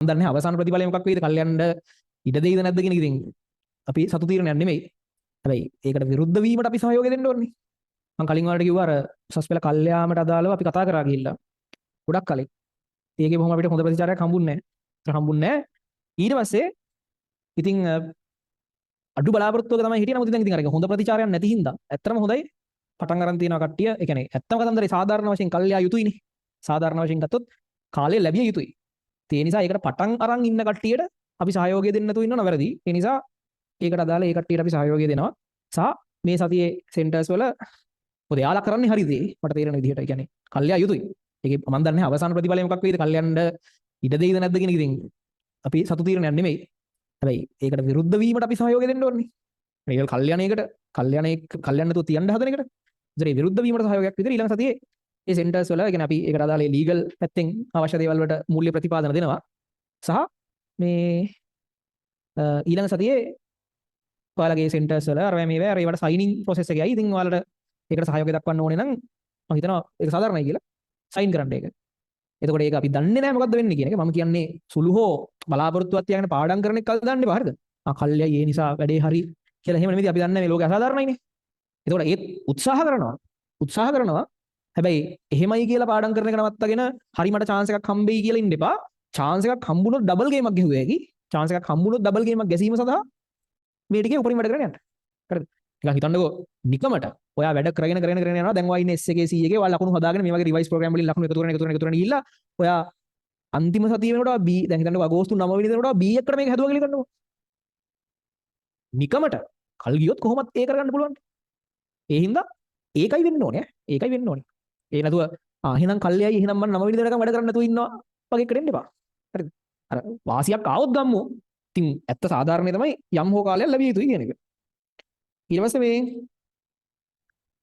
දන්නේ අවසාන ප්‍රතිඵලය මොකක් වෙයිද? කල්යන්න ඉඩ දෙයිද නැද්ද කියන එක ඉතින් අපි සතු තීරණයක් නෙමෙයි. හැබැයි ඒකට විරුද්ධ වීමට අපි සහයෝගය දෙන්න ඕනේ. මම කලින් වලට කිව්වා අර උසස් පෙළ කල්යාමට අදාළව අපි කතා කරා ගිහිල්ලා. ගොඩක් කලින්. ඒකේ බොහොම අපිට හොඳ ප්‍රතිචාරයක් හම්බුන්නේ නැහැ. හම්බුන්නේ නැහැ. ඊට පස්සේ ඉතින් අඩු බලාපොරොත්තුවක තමයි හිටියේ. නමුත් දැන් ඉතින් අර හොඳ ප්‍රතිචාරයක් නැති හින්දා ඇත්තම හොඳයි පටන් ගන්න තියෙනවා කට්ටිය. ඒ කියන්නේ ඇත්තම කතන්දරේ සාධාරණ වශයෙන් කල්යා යුතුයිනේ. සාධාරණ වශයෙන් ගත්තොත් කාලය ලැබිය යුතුයි. ඒ නිසා ඒකට පටන් අරන් ඉන්න කට්ටියට අපි සහයෝගය දෙන්න තු ඉන්නව වැරදි. ඒ නිසා ඒකට අදාළ ඒ කට්ටියට අපි සහයෝගය දෙනවා. සහ මේ සතියේ සෙන්ටර්ස් වල මොකද යාලා කරන්නේ හරිද මට තේරෙන විදිහට. ඒ කියන්නේ කල්යා යුතුයි. ඒකේ මම දන්නේ අවසාන ප්‍රතිඵලය මොකක් වෙයිද? කල්යන්න ඉඩ දෙයිද නැද්ද කියන එක ඉතින් අපි සතු තීරණයක් නෙමෙයි. හැබැයි ඒකට විරුද්ධ වීමට අපි සහයෝගය දෙන්න ඕනේ. මේක කල්යන්නේකට තු තියන්න හදන එකට. ඉතින් විරුද්ධ වීමට සහයෝගයක් විදිහට ඊළඟ සතියේ ඒ සෙන්ටර්ස් වල කියන්නේ අපි ඒකට අදාළ ලීගල් පැත්තෙන් අවශ්‍ය දේවල් වලට මූල්‍ය ප්‍රතිපාදන දෙනවා. සහ මේ ඊළඟ සතියේ ඔයාලගේ සෙන්ටර්ස් වල අර මේවා අර ඒවට සයිනින් ප්‍රොසෙස් එකයි. ඉතින් ඔයාලට ඒකට සහයෝගය දක්වන්න ඕනේ නම් මම හිතනවා ඒක සාධාරණයි කියලා සයින් කරන්න ඒක. එතකොට ඒක අපි දන්නේ නැහැ මොකද්ද වෙන්නේ කියන එක. මම කියන්නේ සුළු හෝ බලාපොරොත්තුවක් තියාගෙන පාඩම් කරන එක කල් දාන්න එපා. හරිද? කල්යයි ඒ නිසා වැඩේ හරි කියලා එහෙම නෙමෙයි. අපි දන්නේ මේ ලෝකේ අසාධාරණයිනේ. එතකොට ඒත් උත්සාහ කරනවා. හැබැයි එහෙමයි කියලා පාඩම් කරන එක නවත්තගෙන හරි මට chance එකක් හම්බෙයි කියලා ඉන්න එපා. chance එකක් හම්බුනොත් ඩබල් ගේමක් ගෙහුවේ හැකි. chance එකක් හම්බුනොත් ඩබල් ගේමක් ගැසීම සඳහා මේ ටිකේ උපරිම වැඩ කරගෙන යන්න. හරිද? නිකන් හිතන්නකෝ නිකමට ඔයා වැඩ කරගෙන යනවා. දැන් ඔයා ඉන්නේ S එකේ C එකේ ඔයා ලකුණු හදාගෙන මේ වගේ රිවයිස් ප්‍රෝග්‍රෑම් වලින් ලකුණු එකතු කරගෙන ගිහිල්ලා ඔයා අන්තිම සතිය වෙනකොට B දැන් හිතන්නකෝ අගෝස්තු 9 වෙනිදා වෙනකොට B එකට මේක හදුවා කියලා හිතන්නකෝ. නිකමට කල් ගියොත් කොහොමද ඒ කරගන්න පුළුවන්? ඒ හින්දා ඒකයි වෙන්න ඕනේ. ඒ නැතුව එහෙනම් කල්යයි එහෙනම් මම 9 වෙනිදා වෙනකම් වැඩ කරන්න නැතුව ඉන්නවා වගේ කරන්න එපා. හරිද? අර වාසියක් ආවොත් ගම්මු. ඉතින් ඇත්ත සාධාරණේ තමයි යම් හෝ කාලයක් ලැබිය යුතුයි කියන එක. ඊට පස්සේ මේ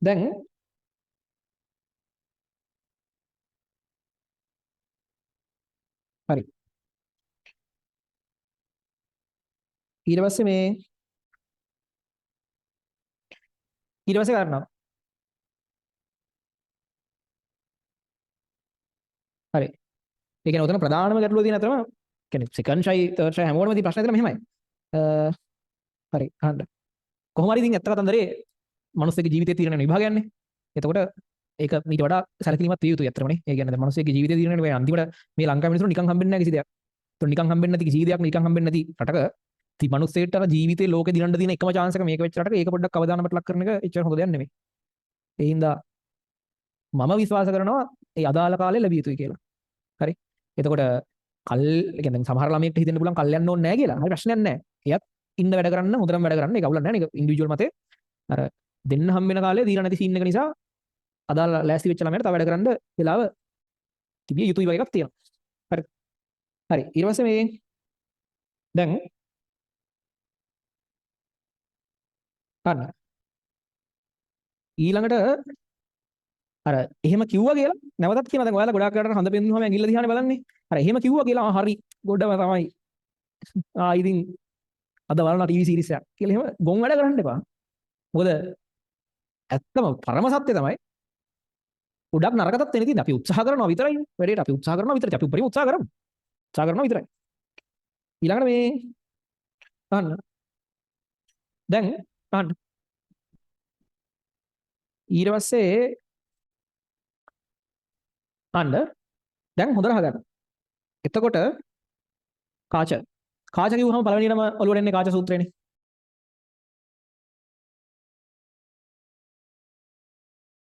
දැන් හරි. ඊට පස්සේ කරනවා. හරි. ඒ කියන්නේ උතන ප්‍රධානම ගැටලුව තියෙන අතරම කියන්නේ සෙකන්ඩ් ෂයි තර්ඩ් ෂයි හැමෝටම තියෙන ප්‍රශ්නේ තමයි මෙහෙමයි. හරි අහන්න. කොහොම හරි ඉතින් ඇත්ත කතන්දරේ මිනිස්සෙගේ ජීවිතයේ තියෙන විභාගයන්නේ. එතකොට ඒක ඊට වඩා සැලකිලිමත් විය යුතුයි අත්‍තරමනේ. ඒ කියන්නේ දැන් මිනිස්සෙගේ ජීවිතයේ තියෙන මේ අන්තිමට මේ ලංකාවේ මිනිස්සුන්ට නිකන් හම්බෙන්නේ නැහැ කිසි දෙයක්. ඒතකොට නිකන් හම්බෙන්නේ නැති කිසි දෙයක් නිකන් හම්බෙන්නේ නැති රටක ඉතින් මිනිස්සෙට අර ජීවිතේ ලෝකේ දිනන්න තියෙන එකම chance එක මේක වෙච්ච රටක ඒක පොඩ්ඩක් අවදානමට ලක් කරන එක එච්චර හොඳ දෙයක් නෙමෙයි. ඒ හින්දා මම විශ්වාස කරනවා ඒ අදාළ කාලේ ලැබිය යුතුයි කියලා. හරි. එතකොට කියන්නේ සමහර ළමයෙක්ට හිතෙන්න පුළුවන් කල් යන්න ඕනේ නැහැ කියලා. හරි ප්‍රශ්නයක් නැහැ. එයත් ඉන්න වැඩ කරන්න හොඳටම වැඩ කරන්න ඒක අවුලක් නැහැ. ඒක ඉන්ඩිවිජුවල් මතේ අර දෙන්න හම් වෙන කාලේ දීලා නැති සීන් එක නිසා අදාළ ලෑස්ති වෙච්ච ළමයට තව වැඩ කරන්න වෙලාව තිබිය යුතුයි වගේ එකක් තියෙනවා. හරි. හරි. ඊට පස්සේ මේ දැන් ගන්න ඊළඟට අර එහෙම කිව්වා කියලා නැවතත් කියනවා. දැන් ඔයාලා ගොඩාක් කරලා හඳ පෙන්නුවාම ඇඟිල්ල දිහානේ බලන්නේ. අර එහෙම කිව්වා කියලා හරි ගොඩම තමයි. ඉතින් අද බලන ටීවී සීරීස් එකක් කියලා එහෙම ගොන් වැඩ කරන්න එපා. මොකද ඇත්තම පරම සත්‍ය තමයි ගොඩක් නරකටත් වෙන ඉතින් අපි උත්සාහ කරනවා විතරයි. වැඩේට අපි උත්සාහ කරනවා විතරයි. අපි උපරිම උත්සාහ කරමු. උත්සාහ කරනවා විතරයි. ඊළඟට මේ අහන්න. දැන් අහන්න. ඊට පස්සේ අහන්න. දැන් හොඳට අහගන්න. එතකොට කාච කිව්වහම පළවෙනි නම ඔලුවට එන්නේ කාච සූත්‍රයනේ.